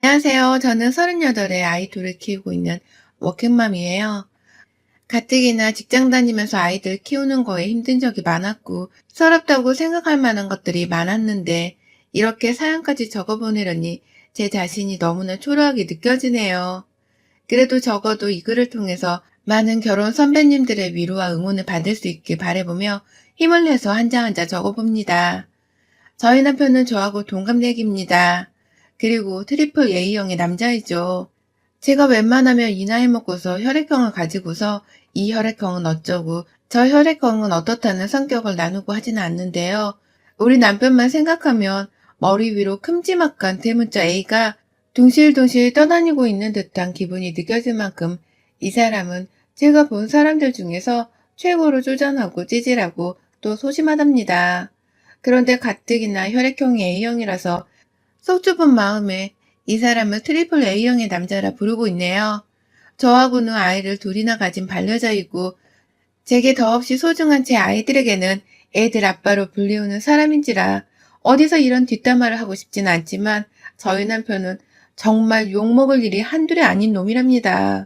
안녕하세요. 저는 38의 아이 둘을 키우고 있는 워킹맘이에요. 가뜩이나 직장 다니면서 아이들 키우는 거에 힘든 적이 많았고, 서럽다고 생각할 만한 것들이 많았는데, 이렇게 사연까지 적어보내려니 제 자신이 너무나 초라하게 느껴지네요. 그래도 적어도 이 글을 통해서 많은 결혼 선배님들의 위로와 응원을 받을 수 있길 바라보며 힘을 내서 한 장 한 장 적어봅니다. 저희 남편은 저하고 동갑내기입니다. 그리고 트리플 A형의 남자이죠. 제가 웬만하면 이 나이 먹고서 혈액형을 가지고서 이 혈액형은 어쩌고 저 혈액형은 어떻다는 성격을 나누고 하지는 않는데요. 우리 남편만 생각하면 머리 위로 큼지막한 대문자 A가 둥실둥실 떠다니고 있는 듯한 기분이 느껴질 만큼 이 사람은 제가 본 사람들 중에서 최고로 쪼잔하고 찌질하고 또 소심하답니다. 그런데 가뜩이나 혈액형이 A형이라서 속 좁은 마음에 이 사람을 트리플 A형의 남자라 부르고 있네요. 저하고는 아이를 둘이나 가진 반려자이고 제게 더없이 소중한 제 아이들에게는 애들 아빠로 불리우는 사람인지라 어디서 이런 뒷담화를 하고 싶진 않지만 저희 남편은 정말 욕먹을 일이 한둘이 아닌 놈이랍니다.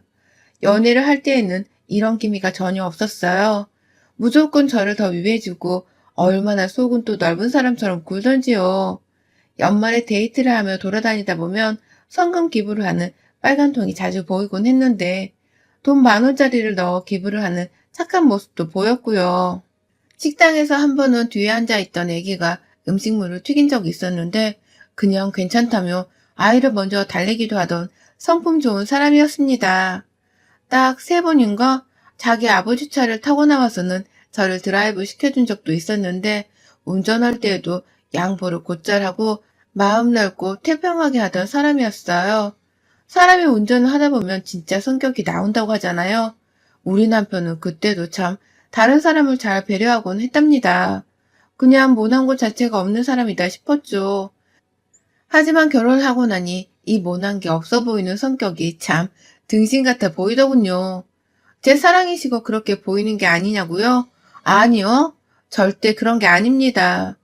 연애를 할 때에는 이런 기미가 전혀 없었어요. 무조건 저를 더 위해주고 얼마나 속은 또 넓은 사람처럼 굴던지요. 연말에 데이트를 하며 돌아다니다 보면 성금 기부를 하는 빨간 통이 자주 보이곤 했는데 돈 10,000원짜리를 넣어 기부를 하는 착한 모습도 보였고요. 식당에서 한 번은 뒤에 앉아있던 애기가 음식물을 튀긴 적이 있었는데 그냥 괜찮다며 아이를 먼저 달래기도 하던 성품 좋은 사람이었습니다. 딱 3번인가 자기 아버지 차를 타고 나와서는 저를 드라이브 시켜준 적도 있었는데 운전할 때에도 양보를 곧잘 하고 마음 넓고 태평하게 하던 사람이었어요. 사람이 운전을 하다 보면 진짜 성격이 나온다고 하잖아요. 우리 남편은 그때도 참 다른 사람을 잘 배려하곤 했답니다. 그냥 모난 것 자체가 없는 사람이다 싶었죠. 하지만 결혼을 하고 나니 이 모난 게 없어 보이는 성격이 참 등신 같아 보이더군요. 제 사랑이시고 그렇게 보이는 게 아니냐고요? 아니요. 절대 그런 게 아닙니다.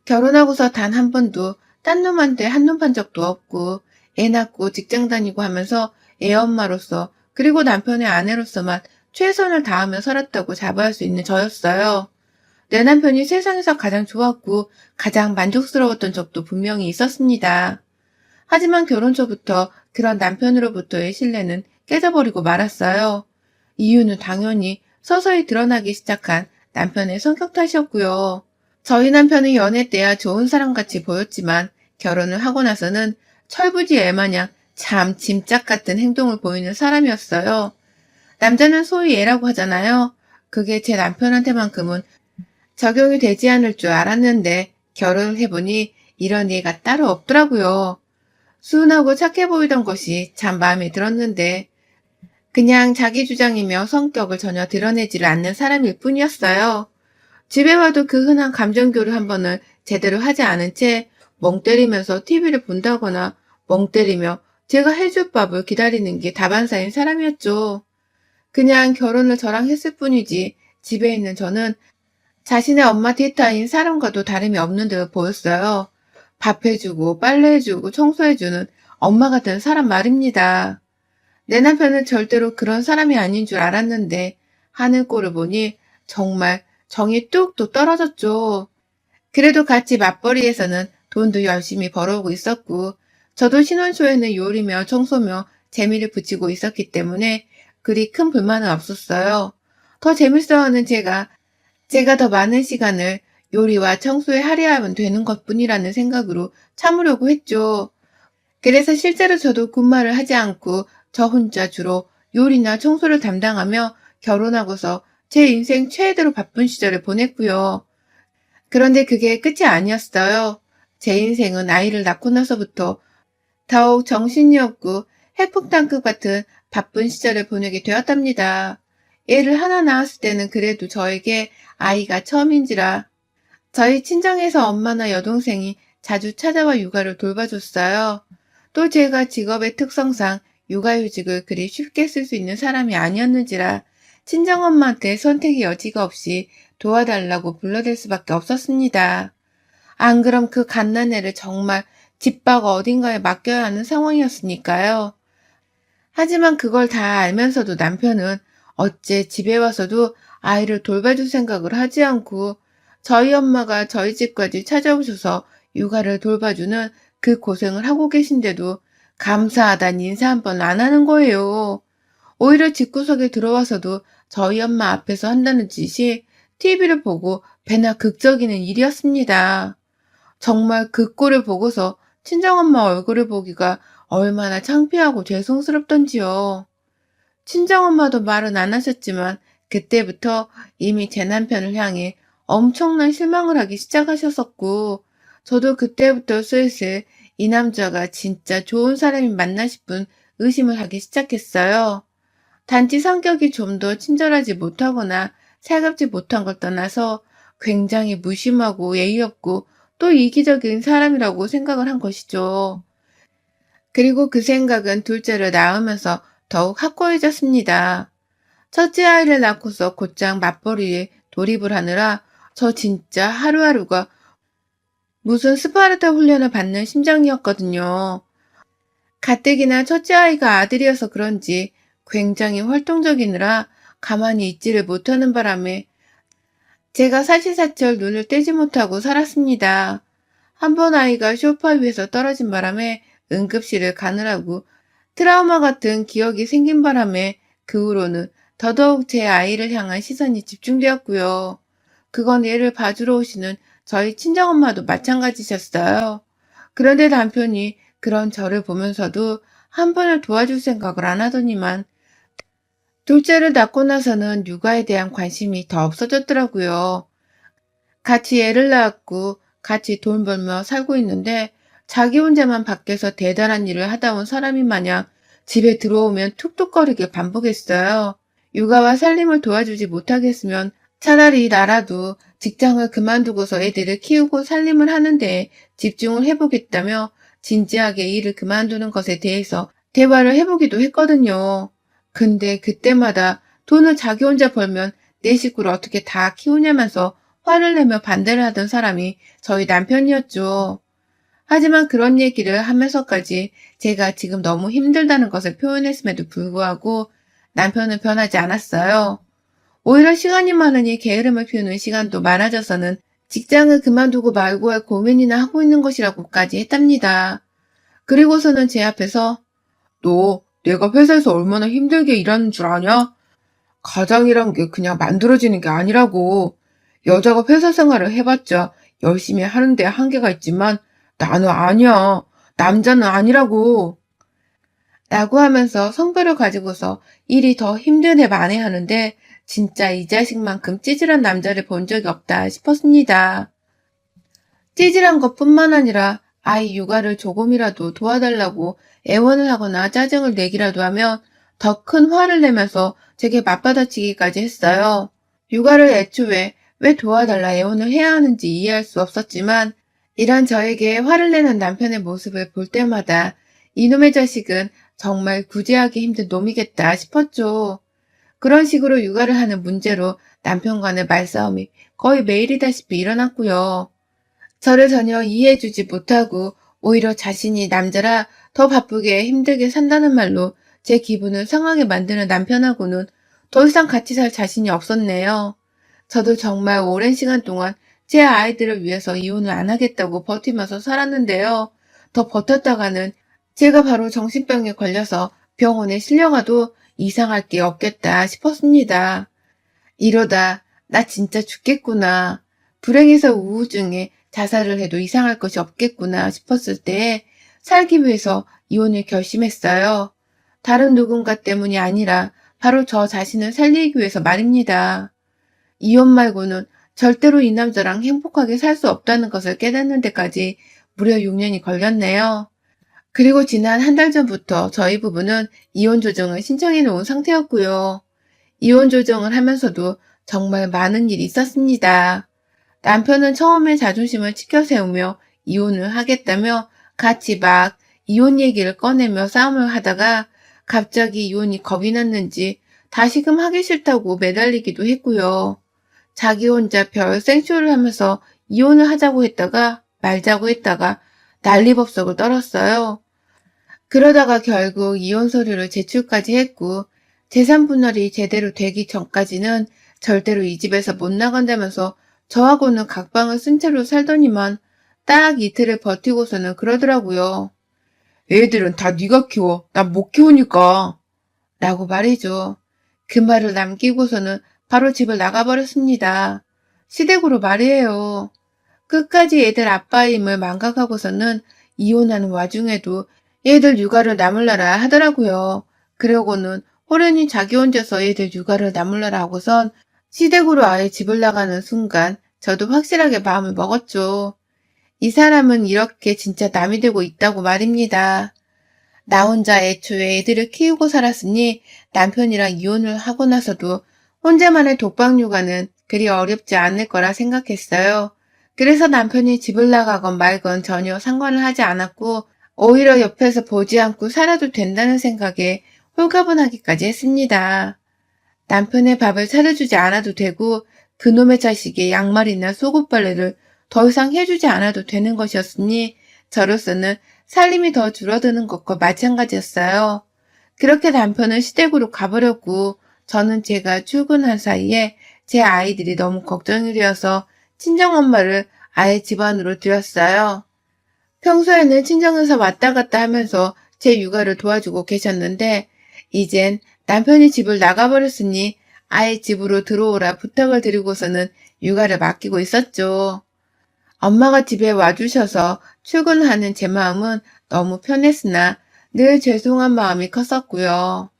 결혼하고서 단 한 번도 딴 놈한테 한눈 판 적도 없고 애 낳고 직장 다니고 하면서 애 엄마로서 그리고 남편의 아내로서만 최선을 다하며 살았다고 자부할 수 있는 저였어요. 내 남편이 세상에서 가장 좋았고 가장 만족스러웠던 적도 분명히 있었습니다. 하지만 결혼 전부터 그런 남편으로부터의 신뢰는 깨져버리고 말았어요. 이유는 당연히 서서히 드러나기 시작한 남편의 성격 탓이었고요. 저희 남편은 연애 때야 좋은 사람같이 보였지만 결혼을 하고 나서는 철부지 애마냥 참 짐짝 같은 행동을 보이는 사람이었어요. 남자는 소위 애라고 하잖아요. 그게 제 남편한테만큼은 적용이 되지 않을 줄 알았는데 결혼을 해보니 이런 애가 따로 없더라고요. 순하고 착해 보이던 것이 참 마음에 들었는데 그냥 자기 주장이며 성격을 전혀 드러내지를 않는 사람일 뿐이었어요. 집에 와도 그 흔한 감정교류 한 번을 제대로 하지 않은 채 멍 때리면서 TV를 본다거나 멍 때리며 제가 해줄 밥을 기다리는 게 다반사인 사람이었죠. 그냥 결혼을 저랑 했을 뿐이지 집에 있는 저는 자신의 엄마 데이터인 사람과도 다름이 없는 듯 보였어요. 밥 해주고 빨래해주고 청소해주는 엄마 같은 사람 말입니다. 내 남편은 절대로 그런 사람이 아닌 줄 알았는데 하는 꼴을 보니 정말 정이 뚝뚝 떨어졌죠. 그래도 같이 맞벌이에서는 돈도 열심히 벌어오고 있었고 저도 신혼 초에는 요리며 청소며 재미를 붙이고 있었기 때문에 그리 큰 불만은 없었어요. 더 재밌어하는 제가 더 많은 시간을 요리와 청소에 할애하면 되는 것뿐이라는 생각으로 참으려고 했죠. 그래서 실제로 저도 군말을 하지 않고 저 혼자 주로 요리나 청소를 담당하며 결혼하고서 제 인생 최대로 바쁜 시절을 보냈고요. 그런데 그게 끝이 아니었어요. 제 인생은 아이를 낳고 나서부터 더욱 정신이 없고 핵폭탄급 같은 바쁜 시절을 보내게 되었답니다. 애를 하나 낳았을 때는 그래도 저에게 아이가 처음인지라 저희 친정에서 엄마나 여동생이 자주 찾아와 육아를 돌봐줬어요. 또 제가 직업의 특성상 육아휴직을 그리 쉽게 쓸 수 있는 사람이 아니었는지라 친정엄마한테 선택의 여지가 없이 도와달라고 불러댈 수밖에 없었습니다. 안 그럼 그 갓난애를 정말 집밥 어딘가에 맡겨야 하는 상황이었으니까요. 하지만 그걸 다 알면서도 남편은 어째 집에 와서도 아이를 돌봐줄 생각을 하지 않고 저희 엄마가 저희 집까지 찾아오셔서 육아를 돌봐주는 그 고생을 하고 계신데도 감사하다는 인사 한 번 안 하는 거예요. 오히려 집구석에 들어와서도 저희 엄마 앞에서 한다는 짓이 TV를 보고 배나 극적이는 일이었습니다. 정말 그 꼴을 보고서 친정엄마 얼굴을 보기가 얼마나 창피하고 죄송스럽던지요. 친정엄마도 말은 안 하셨지만 그때부터 이미 제 남편을 향해 엄청난 실망을 하기 시작하셨었고, 저도 그때부터 슬슬 이 남자가 진짜 좋은 사람이 맞나 싶은 의심을 하기 시작했어요. 단지 성격이 좀 더 친절하지 못하거나 살갑지 못한 걸 떠나서 굉장히 무심하고 예의 없고 또 이기적인 사람이라고 생각을 한 것이죠. 그리고 그 생각은 둘째를 낳으면서 더욱 확고해졌습니다. 첫째 아이를 낳고서 곧장 맞벌이에 돌입을 하느라 저 진짜 하루하루가 무슨 스파르타 훈련을 받는 심정이었거든요. 가뜩이나 첫째 아이가 아들이어서 그런지 굉장히 활동적이느라 가만히 있지를 못하는 바람에 제가 사시사철 눈을 떼지 못하고 살았습니다. 한 번 아이가 소파 위에서 떨어진 바람에 응급실을 가느라고 트라우마 같은 기억이 생긴 바람에 그 후로는 더더욱 제 아이를 향한 시선이 집중되었고요. 그건 얘를 봐주러 오시는 저희 친정엄마도 마찬가지셨어요. 그런데 남편이 그런 저를 보면서도 한 번을 도와줄 생각을 안 하더니만 둘째를 낳고 나서는 육아에 대한 관심이 더 없어졌더라고요. 같이 애를 낳았고 같이 돈 벌며 살고 있는데 자기 혼자만 밖에서 대단한 일을 하다 온 사람이 마냥 집에 들어오면 툭툭거리게 반복했어요. 육아와 살림을 도와주지 못하겠으면 차라리 나라도 직장을 그만두고서 애들을 키우고 살림을 하는데 집중을 해보겠다며 진지하게 일을 그만두는 것에 대해서 대화를 해보기도 했거든요. 근데 그때마다 돈을 자기 혼자 벌면 내 식구를 어떻게 다 키우냐면서 화를 내며 반대를 하던 사람이 저희 남편이었죠. 하지만 그런 얘기를 하면서까지 제가 지금 너무 힘들다는 것을 표현했음에도 불구하고 남편은 변하지 않았어요. 오히려 시간이 많으니 게으름을 피우는 시간도 많아져서는 직장을 그만두고 말고 할 고민이나 하고 있는 것이라고까지 했답니다. 그리고서는 제 앞에서 너 내가 회사에서 얼마나 힘들게 일하는 줄 아냐? 가장이란 게 그냥 만들어지는 게 아니라고. 여자가 회사 생활을 해봤자 열심히 하는데 한계가 있지만 나는 아니야. 남자는 아니라고. 라고 하면서 성별을 가지고서 일이 더 힘든 애 만회하는데 진짜 이 자식만큼 찌질한 남자를 본 적이 없다 싶었습니다. 찌질한 것뿐만 아니라 아이 육아를 조금이라도 도와달라고 애원을 하거나 짜증을 내기라도 하면 더 큰 화를 내면서 제게 맞받아치기까지 했어요. 육아를 애초에 왜 도와달라 애원을 해야 하는지 이해할 수 없었지만 이런 저에게 화를 내는 남편의 모습을 볼 때마다 이놈의 자식은 정말 구제하기 힘든 놈이겠다 싶었죠. 그런 식으로 육아를 하는 문제로 남편과의 말싸움이 거의 매일이다시피 일어났고요. 저를 전혀 이해해주지 못하고 오히려 자신이 남자라 더 바쁘게 힘들게 산다는 말로 제 기분을 상하게 만드는 남편하고는 더 이상 같이 살 자신이 없었네요. 저도 정말 오랜 시간 동안 제 아이들을 위해서 이혼을 안 하겠다고 버티면서 살았는데요. 더 버텼다가는 제가 바로 정신병에 걸려서 병원에 실려가도 이상할 게 없겠다 싶었습니다. 이러다 나 진짜 죽겠구나. 불행해서 우울증에 자살을 해도 이상할 것이 없겠구나 싶었을 때 살기 위해서 이혼을 결심했어요. 다른 누군가 때문이 아니라 바로 저 자신을 살리기 위해서 말입니다. 이혼 말고는 절대로 이 남자랑 행복하게 살 수 없다는 것을 깨닫는 데까지 무려 6년이 걸렸네요. 그리고 지난 한 달 전부터 저희 부부는 이혼 조정을 신청해 놓은 상태였고요. 이혼 조정을 하면서도 정말 많은 일이 있었습니다. 남편은 처음에 자존심을 치켜세우며 이혼을 하겠다며 같이 막 이혼 얘기를 꺼내며 싸움을 하다가 갑자기 이혼이 겁이 났는지 다시금 하기 싫다고 매달리기도 했고요. 자기 혼자 별 생쇼를 하면서 이혼을 하자고 했다가 말자고 했다가 난리법석을 떨었어요. 그러다가 결국 이혼 서류를 제출까지 했고 재산 분할이 제대로 되기 전까지는 절대로 이 집에서 못 나간다면서 저하고는 각방을 쓴 채로 살더니만 딱 이틀을 버티고서는 그러더라고요. 애들은 다 네가 키워. 난 못 키우니까. 라고 말이죠. 그 말을 남기고서는 바로 집을 나가버렸습니다. 시댁으로 말이에요. 끝까지 애들 아빠임을 망각하고서는 이혼하는 와중에도 애들 육아를 나물러라 하더라고요. 그러고는 호련히 자기 혼자서 애들 육아를 나물러라 하고선 시댁으로 아예 집을 나가는 순간 저도 확실하게 마음을 먹었죠. 이 사람은 이렇게 진짜 남이 되고 있다고 말입니다. 나 혼자 애초에 애들을 키우고 살았으니 남편이랑 이혼을 하고 나서도 혼자만의 독박 육아는 그리 어렵지 않을 거라 생각했어요. 그래서 남편이 집을 나가건 말건 전혀 상관을 하지 않았고 오히려 옆에서 보지 않고 살아도 된다는 생각에 홀가분하기까지 했습니다. 남편의 밥을 차려주지 않아도 되고 그놈의 자식의 양말이나 속옷빨래를 더 이상 해주지 않아도 되는 것이었으니 저로서는 살림이 더 줄어드는 것과 마찬가지였어요. 그렇게 남편은 시댁으로 가버렸고 저는 제가 출근한 사이에 제 아이들이 너무 걱정이 되어서 친정엄마를 아예 집안으로 들였어요. 평소에는 친정에서 왔다 갔다 하면서 제 육아를 도와주고 계셨는데 이젠 남편이 집을 나가버렸으니 아예 집으로 들어오라 부탁을 드리고서는 육아를 맡기고 있었죠. 엄마가 집에 와주셔서 출근하는 제 마음은 너무 편했으나 늘 죄송한 마음이 컸었고요.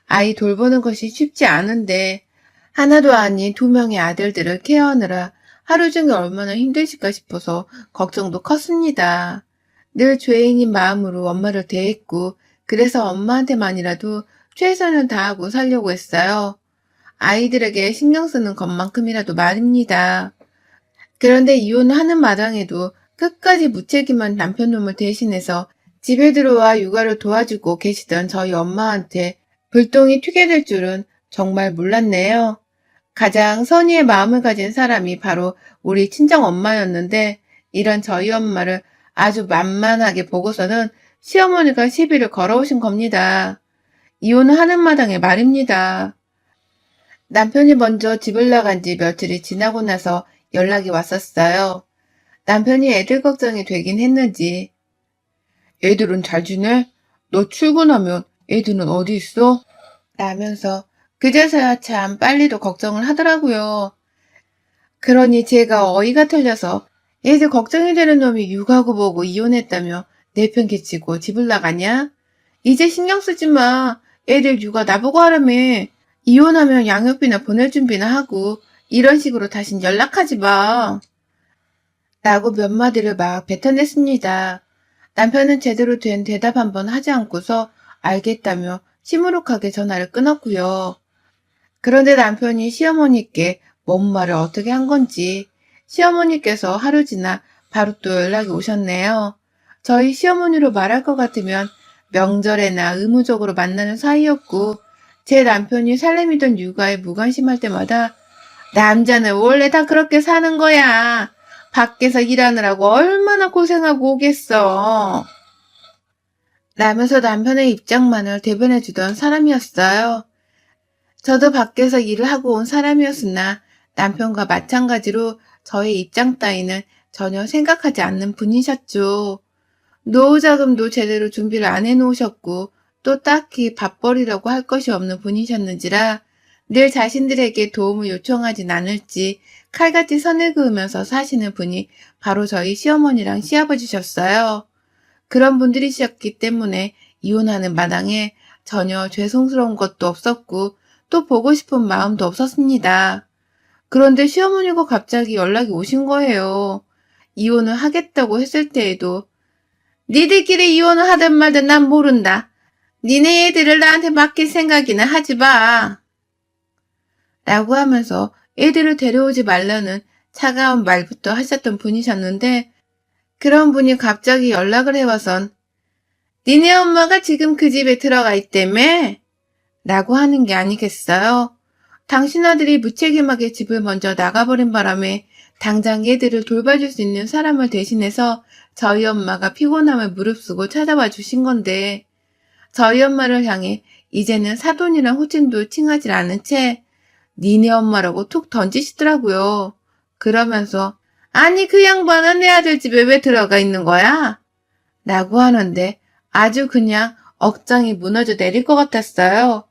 아이 돌보는 것이 쉽지 않은데 하나도 아닌 두 명의 아들들을 케어하느라 하루 종일 얼마나 힘드실까 싶어서 걱정도 컸습니다. 늘 죄인인 마음으로 엄마를 대했고 그래서 엄마한테만이라도 최선을 다하고 살려고 했어요. 아이들에게 신경 쓰는 것만큼이라도 말입니다. 그런데 이혼하는 마당에도 끝까지 무책임한 남편놈을 대신해서 집에 들어와 육아를 도와주고 계시던 저희 엄마한테 불똥이 튀게 될 줄은 정말 몰랐네요. 가장 선의의 마음을 가진 사람이 바로 우리 친정 엄마였는데 이런 저희 엄마를 아주 만만하게 보고서는 시어머니가 시비를 걸어오신 겁니다. 이혼을 하는 마당에 말입니다. 남편이 먼저 집을 나간 지 며칠이 지나고 나서 연락이 왔었어요. 남편이 애들 걱정이 되긴 했는지 애들은 잘 지내? 너 출근하면 애들은 어디 있어? 라면서 그제서야 참 빨리도 걱정을 하더라고요. 그러니 제가 어이가 틀려서 애들 걱정이 되는 놈이 육아고 뭐고 이혼했다며 내 편 개치고 집을 나가냐? 이제 신경 쓰지 마. 애들 육아 나보고 하라며. 이혼하면 양육비나 보낼 준비나 하고 이런 식으로 다신 연락하지 마. 라고 몇 마디를 막 뱉어냈습니다. 남편은 제대로 된 대답 한번 하지 않고서 알겠다며 시무룩하게 전화를 끊었고요. 그런데 남편이 시어머니께 뭔 말을 어떻게 한 건지 시어머니께서 하루 지나 바로 또 연락이 오셨네요. 저희 시어머니로 말할 것 같으면 명절에나 의무적으로 만나는 사이였고 제 남편이 살림이든 육아에 무관심할 때마다 남자는 원래 다 그렇게 사는 거야. 밖에서 일하느라고 얼마나 고생하고 오겠어. 라면서 남편의 입장만을 대변해주던 사람이었어요. 저도 밖에서 일을 하고 온 사람이었으나 남편과 마찬가지로 저의 입장 따위는 전혀 생각하지 않는 분이셨죠. 노후 자금도 제대로 준비를 안 해놓으셨고 또 딱히 밥벌이라고 할 것이 없는 분이셨는지라 늘 자신들에게 도움을 요청하진 않을지 칼같이 선을 그으면서 사시는 분이 바로 저희 시어머니랑 시아버지셨어요. 그런 분들이셨기 때문에 이혼하는 마당에 전혀 죄송스러운 것도 없었고 또 보고 싶은 마음도 없었습니다. 그런데 시어머니가 갑자기 연락이 오신 거예요. 이혼을 하겠다고 했을 때에도 니들끼리 이혼을 하든 말든 난 모른다. 니네 애들을 나한테 맡길 생각이나 하지 마. 라고 하면서 애들을 데려오지 말라는 차가운 말부터 하셨던 분이셨는데 그런 분이 갑자기 연락을 해와선 니네 엄마가 지금 그 집에 들어가 있다며? 라고 하는 게 아니겠어요? 당신 아들이 무책임하게 집을 먼저 나가버린 바람에 당장 얘들을 돌봐줄 수 있는 사람을 대신해서 저희 엄마가 피곤함을 무릅쓰고 찾아와 주신 건데 저희 엄마를 향해 이제는 사돈이랑 호칭도 칭하지 않은 채 니네 엄마라고 툭 던지시더라고요. 그러면서 아니 그 양반은 내 아들 집에 왜 들어가 있는 거야? 라고 하는데 아주 그냥 억장이 무너져 내릴 것 같았어요.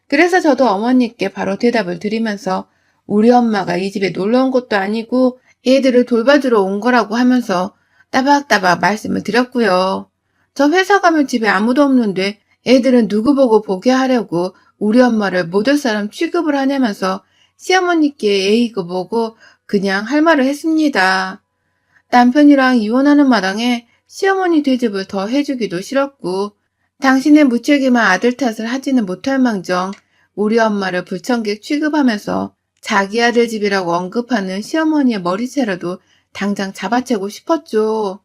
그래서 저도 어머니께 바로 대답을 드리면서 우리 엄마가 이 집에 놀러 온 것도 아니고 애들을 돌봐주러 온 거라고 하면서 따박따박 말씀을 드렸고요. 저 회사 가면 집에 아무도 없는데 애들은 누구 보고 보게 하려고 우리 엄마를 모델 사람 취급을 하냐면서 시어머니께 예의고 뭐고 그냥 할 말을 했습니다. 남편이랑 이혼하는 마당에 시어머니 대접을 더 해주기도 싫었고 당신의 무책임한 아들 탓을 하지는 못할 망정 우리 엄마를 불청객 취급하면서 자기 아들 집이라고 언급하는 시어머니의 머리채라도 당장 잡아채고 싶었죠.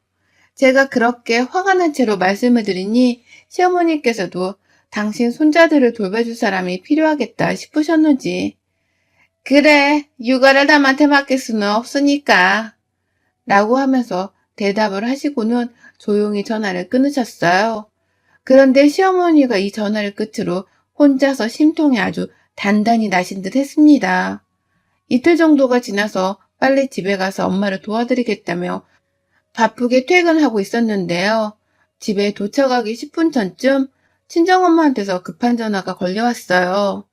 제가 그렇게 화가 난 채로 말씀을 드리니 시어머니께서도 당신 손자들을 돌봐줄 사람이 필요하겠다 싶으셨는지 그래, 육아를 남한테 맡길 수는 없으니까 라고 하면서 대답을 하시고는 조용히 전화를 끊으셨어요. 그런데 시어머니가 이 전화를 끝으로 혼자서 심통이 아주 단단히 나신 듯 했습니다. 이틀 정도가 지나서 빨리 집에 가서 엄마를 도와드리겠다며 바쁘게 퇴근하고 있었는데요. 집에 도착하기 10분 전쯤 친정엄마한테서 급한 전화가 걸려왔어요.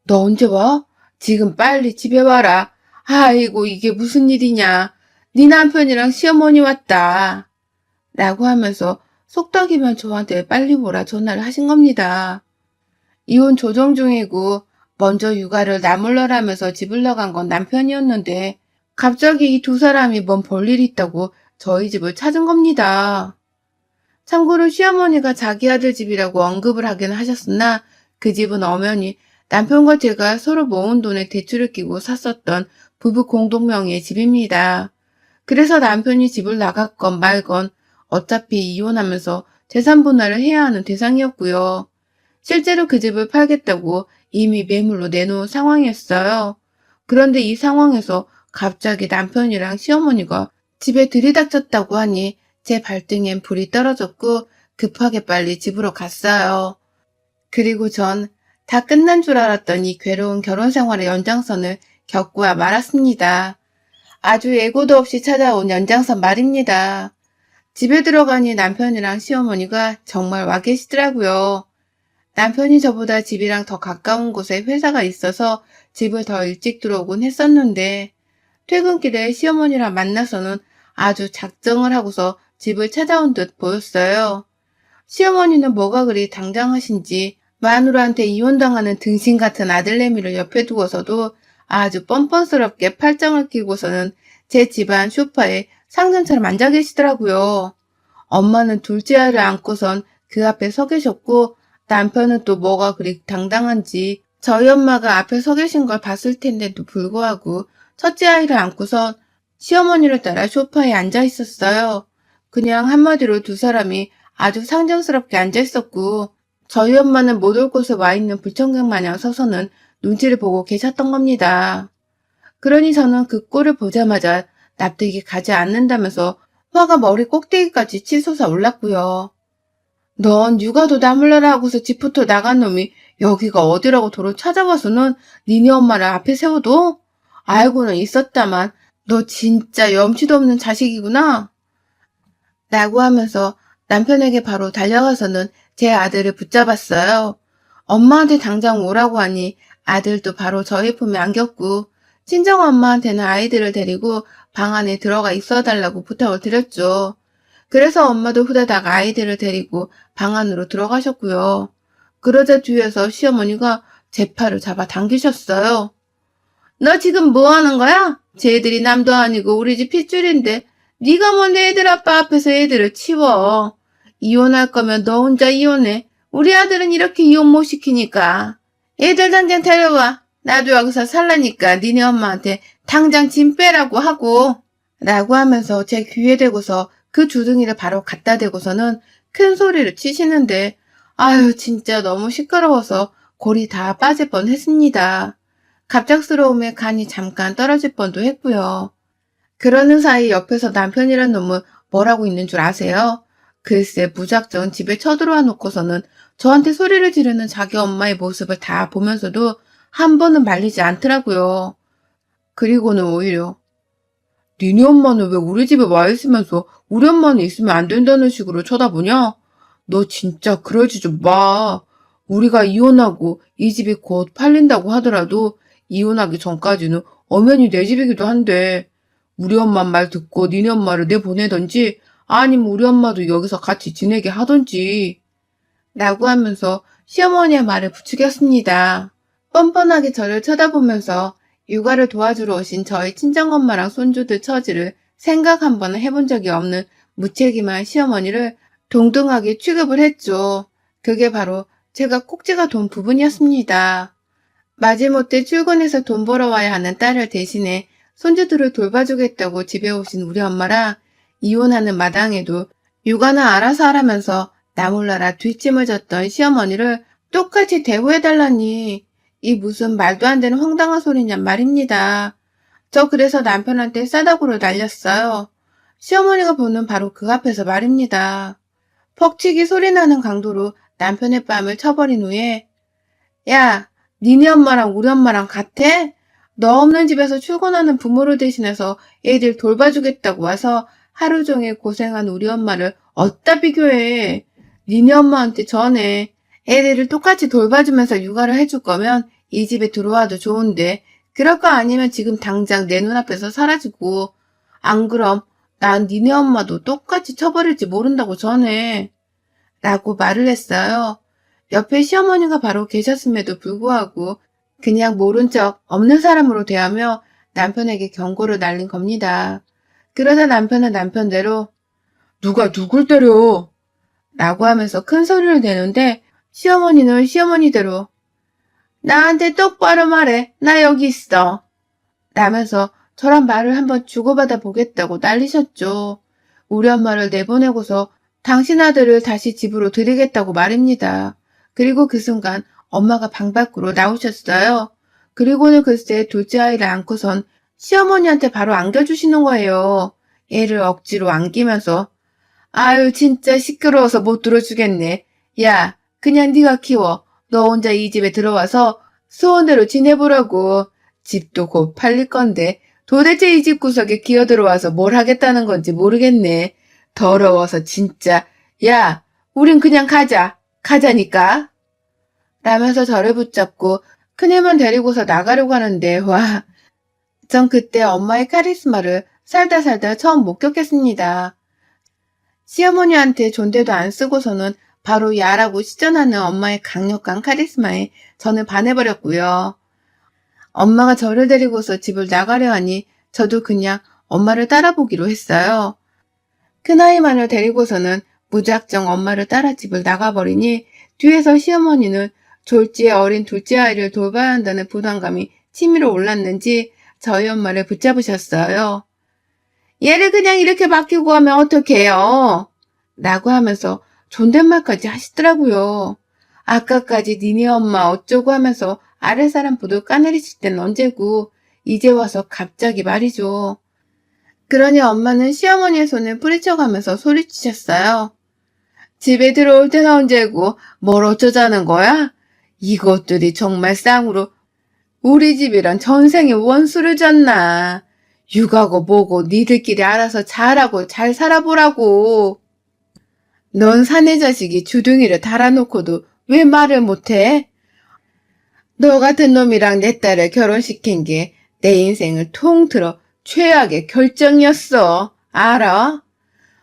너 언제 와? 지금 빨리 집에 와라. 아이고 이게 무슨 일이냐. 네 남편이랑 시어머니 왔다. 라고 하면서 속닥이면 저한테 빨리 오라 전화를 하신 겁니다. 이혼 조정 중이고 먼저 육아를 나몰라라면서 집을 나간 건 남편이었는데 갑자기 이 두 사람이 뭔 볼일 있다고 저희 집을 찾은 겁니다. 참고로 시어머니가 자기 아들 집이라고 언급을 하긴 하셨으나 그 집은 엄연히 남편과 제가 서로 모은 돈에 대출을 끼고 샀었던 부부 공동명의의 집입니다. 그래서 남편이 집을 나갔건 말건 어차피 이혼하면서 재산 분할을 해야 하는 대상이었고요. 실제로 그 집을 팔겠다고 이미 매물로 내놓은 상황이었어요. 그런데 이 상황에서 갑자기 남편이랑 시어머니가 집에 들이닥쳤다고 하니 제 발등엔 불이 떨어졌고 급하게 빨리 집으로 갔어요. 그리고 전 다 끝난 줄 알았더니 괴로운 결혼 생활의 연장선을 겪고야 말았습니다. 아주 예고도 없이 찾아온 연장선 말입니다. 집에 들어가니 남편이랑 시어머니가 정말 와 계시더라고요. 남편이 저보다 집이랑 더 가까운 곳에 회사가 있어서 집을 더 일찍 들어오곤 했었는데 퇴근길에 시어머니랑 만나서는 아주 작정을 하고서 집을 찾아온 듯 보였어요. 시어머니는 뭐가 그리 당당하신지 마누라한테 이혼당하는 등신 같은 아들내미를 옆에 두고서도 아주 뻔뻔스럽게 팔짱을 끼고서는 제 집안 소파에 상전처럼 앉아 계시더라고요. 엄마는 둘째 아이를 안고선 그 앞에 서 계셨고 남편은 또 뭐가 그리 당당한지 저희 엄마가 앞에 서 계신 걸 봤을 텐데도 불구하고 첫째 아이를 안고선 시어머니를 따라 소파에 앉아 있었어요. 그냥 한마디로 두 사람이 아주 상정스럽게 앉아 있었고 저희 엄마는 못 올 곳에 와 있는 불청객 마냥 서서는 눈치를 보고 계셨던 겁니다. 그러니 저는 그 꼴을 보자마자 납득이 가지 않는다면서 화가 머리 꼭대기까지 치솟아 올랐고요. 넌 육아도 나몰라라 하고서 집부터 나간 놈이 여기가 어디라고 도로 찾아와서는 니네 엄마를 앞에 세워도? 알고는 있었다만 너 진짜 염치도 없는 자식이구나. 라고 하면서 남편에게 바로 달려가서는 제 아들을 붙잡았어요. 엄마한테 당장 오라고 하니 아들도 바로 저희 품에 안겼고 친정엄마한테는 아이들을 데리고 방 안에 들어가 있어달라고 부탁을 드렸죠. 그래서 엄마도 후다닥 아이들을 데리고 방 안으로 들어가셨고요. 그러자 뒤에서 시어머니가 제 팔을 잡아 당기셨어요. 너 지금 뭐 하는 거야? 쟤들이 남도 아니고 우리 집 핏줄인데 네가 뭔데 애들 아빠 앞에서 애들을 치워. 이혼할 거면 너 혼자 이혼해. 우리 아들은 이렇게 이혼 못 시키니까. 애들 당장 데려와. 나도 여기서 살라니까 니네 엄마한테 당장 짐 빼라고 하고. 라고 하면서 제 귀에 대고서 그 주둥이를 바로 갖다 대고서는 큰 소리를 치시는데 아유 진짜 너무 시끄러워서 골이 다 빠질 뻔했습니다. 갑작스러움에 간이 잠깐 떨어질 뻔도 했고요. 그러는 사이 옆에서 남편이란 놈은 뭐라고 있는 줄 아세요? 글쎄 무작정 집에 쳐들어와 놓고서는 저한테 소리를 지르는 자기 엄마의 모습을 다 보면서도 한 번은 말리지 않더라고요. 그리고는 오히려 니네 엄마는 왜 우리 집에 와 있으면서 우리 엄마는 있으면 안 된다는 식으로 쳐다보냐? 너 진짜 그러지 좀 마. 우리가 이혼하고 이 집이 곧 팔린다고 하더라도 이혼하기 전까지는 엄연히 내 집이기도 한데 우리 엄마 말 듣고 니네 엄마를 내보내던지 아니면 우리 엄마도 여기서 같이 지내게 하던지 라고 하면서 시어머니의 말을 부추겼습니다. 뻔뻔하게 저를 쳐다보면서 육아를 도와주러 오신 저희 친정엄마랑 손주들 처지를 생각 한 번은 해본 적이 없는 무책임한 시어머니를 동등하게 취급을 했죠. 그게 바로 제가 꼭지가 돈 부분이었습니다. 마지못해 출근해서 돈 벌어와야 하는 딸을 대신해 손주들을 돌봐주겠다고 집에 오신 우리 엄마라 이혼하는 마당에도 육아나 알아서 하라면서 나 몰라라 뒷짐을 졌던 시어머니를 똑같이 대우해달라니 이 무슨 말도 안 되는 황당한 소리냔 말입니다. 저 그래서 남편한테 싸다구를 날렸어요. 시어머니가 보는 바로 그 앞에서 말입니다. 퍽치기 소리나는 강도로 남편의 뺨을 쳐버린 후에 야, 니네 엄마랑 우리 엄마랑 같아? 너 없는 집에서 출근하는 부모를 대신해서 애들 돌봐주겠다고 와서 하루 종일 고생한 우리 엄마를 어디다 비교해. 니네 엄마한테 전해. 애들을 똑같이 돌봐주면서 육아를 해줄 거면 이 집에 들어와도 좋은데 그럴 거 아니면 지금 당장 내 눈앞에서 사라지고 안 그럼 난 니네 엄마도 똑같이 쳐버릴지 모른다고 전해. 라고 말을 했어요. 옆에 시어머니가 바로 계셨음에도 불구하고 그냥 모른 척 없는 사람으로 대하며 남편에게 경고를 날린 겁니다. 그러자 남편은 남편대로 누가 누굴 때려? 라고 하면서 큰 소리를 내는데 시어머니는 시어머니대로 나한테 똑바로 말해. 나 여기 있어. 라면서 저랑 말을 한번 주고받아 보겠다고 난리셨죠. 우리 엄마를 내보내고서 당신 아들을 다시 집으로 들이겠다고 말입니다. 그리고 그 순간 엄마가 방 밖으로 나오셨어요. 그리고는 글쎄 둘째 아이를 안고선 시어머니한테 바로 안겨주시는 거예요. 애를 억지로 안기면서 아유 진짜 시끄러워서 못 들어주겠네. 야 그냥 네가 키워. 너 혼자 이 집에 들어와서 수원대로 지내보라고. 집도 곧 팔릴 건데 도대체 이 집 구석에 기어들어와서 뭘 하겠다는 건지 모르겠네. 더러워서 진짜. 야 우린 그냥 가자. 가자니까. 라면서 저를 붙잡고 큰애만 데리고서 나가려고 하는데 와. 전 그때 엄마의 카리스마를 살다 살다 처음 목격했습니다. 시어머니한테 존대도 안 쓰고서는 바로 야라고 시전하는 엄마의 강력한 카리스마에 저는 반해버렸고요. 엄마가 저를 데리고서 집을 나가려 하니 저도 그냥 엄마를 따라보기로 했어요. 큰아이만을 데리고서는 무작정 엄마를 따라 집을 나가버리니 뒤에서 시어머니는 졸지에 어린 둘째 아이를 돌봐야 한다는 부담감이 치밀어 올랐는지 저희 엄마를 붙잡으셨어요. 얘를 그냥 이렇게 맡기고 가면 어떡해요? 라고 하면서 존댓말까지 하시더라고요. 아까까지 니네 엄마 어쩌고 하면서 아랫사람 부들 까내리실 땐 언제고 이제 와서 갑자기 말이죠. 그러니 엄마는 시어머니의 손을 뿌리쳐가면서 소리치셨어요. 집에 들어올 땐 언제고 뭘 어쩌자는 거야? 이것들이 정말 쌍으로 우리 집이랑 전생에 원수를 졌나. 육아고 뭐고 니들끼리 알아서 잘하고 잘 살아보라고. 넌 사내 자식이 주둥이를 달아놓고도 왜 말을 못해? 너 같은 놈이랑 내 딸을 결혼시킨 게 내 인생을 통틀어 최악의 결정이었어. 알아?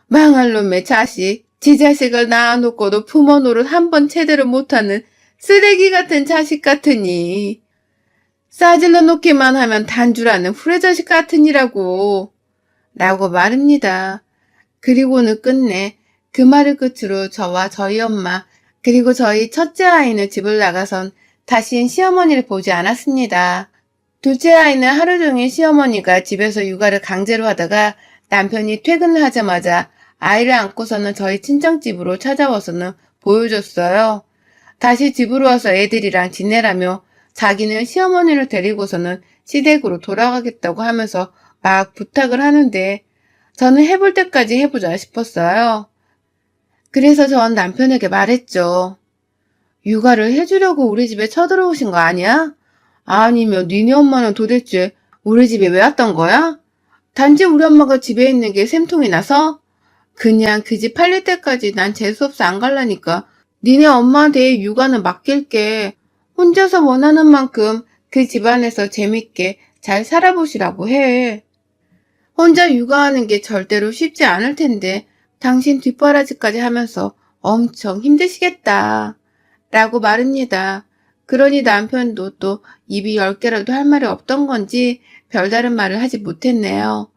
망할 놈의 자식, 지 자식을 낳아놓고도 부모 노릇 한 번 제대로 못하는 쓰레기 같은 자식 같으니. 싸질러 놓기만 하면 단주라는 후레자식 같으니라고. 라고 말입니다. 그리고는 끝내 그 말을 끝으로 저와 저희 엄마 그리고 저희 첫째 아이는 집을 나가선 다신 시어머니를 보지 않았습니다. 둘째 아이는 하루 종일 시어머니가 집에서 육아를 강제로 하다가 남편이 퇴근을 하자마자 아이를 안고서는 저희 친정집으로 찾아와서는 보여줬어요. 다시 집으로 와서 애들이랑 지내라며 자기는 시어머니를 데리고서는 시댁으로 돌아가겠다고 하면서 막 부탁을 하는데 저는 해볼 때까지 해보자 싶었어요. 그래서 전 남편에게 말했죠. 육아를 해주려고 우리 집에 쳐들어오신 거 아니야? 아니면 니네 엄마는 도대체 우리 집에 왜 왔던 거야? 단지 우리 엄마가 집에 있는 게 샘통이 나서? 그냥 그 집 팔릴 때까지 난 재수없어 안 갈라니까 니네 엄마한테 육아는 맡길게. 혼자서 원하는 만큼 그 집안에서 재밌게 잘 살아보시라고 해. 혼자 육아하는 게 절대로 쉽지 않을 텐데 당신 뒷바라지까지 하면서 엄청 힘드시겠다. 라고 말합니다. 그러니 남편도 또 입이 10개라도 할 말이 없던 건지 별다른 말을 하지 못했네요.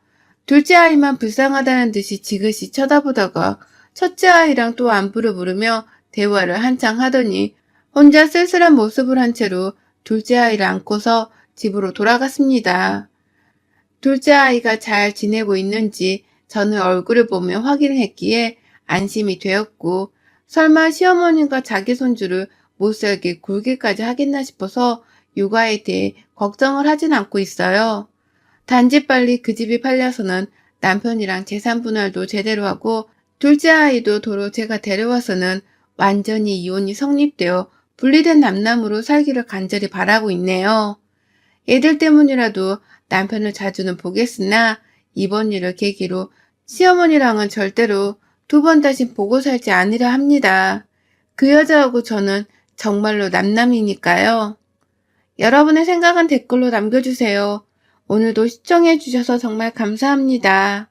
둘째 아이만 불쌍하다는 듯이 지그시 쳐다보다가 첫째 아이랑 또 안부를 물으며 대화를 한창 하더니 혼자 쓸쓸한 모습을 한 채로 둘째 아이를 안고서 집으로 돌아갔습니다. 둘째 아이가 잘 지내고 있는지 저는 얼굴을 보며 확인을 했기에 안심이 되었고 설마 시어머님과 자기 손주를 못살게 굴기까지 하겠나 싶어서 육아에 대해 걱정을 하진 않고 있어요. 단지 빨리 그 집이 팔려서는 남편이랑 재산 분할도 제대로 하고 둘째 아이도 도로 제가 데려와서는 완전히 이혼이 성립되어 분리된 남남으로 살기를 간절히 바라고 있네요. 애들 때문이라도 남편을 자주는 보겠으나 이번 일을 계기로 시어머니랑은 절대로 두 번 다시 보고 살지 않으려 합니다. 그 여자하고 저는 정말로 남남이니까요. 여러분의 생각은 댓글로 남겨주세요. 오늘도 시청해주셔서 정말 감사합니다.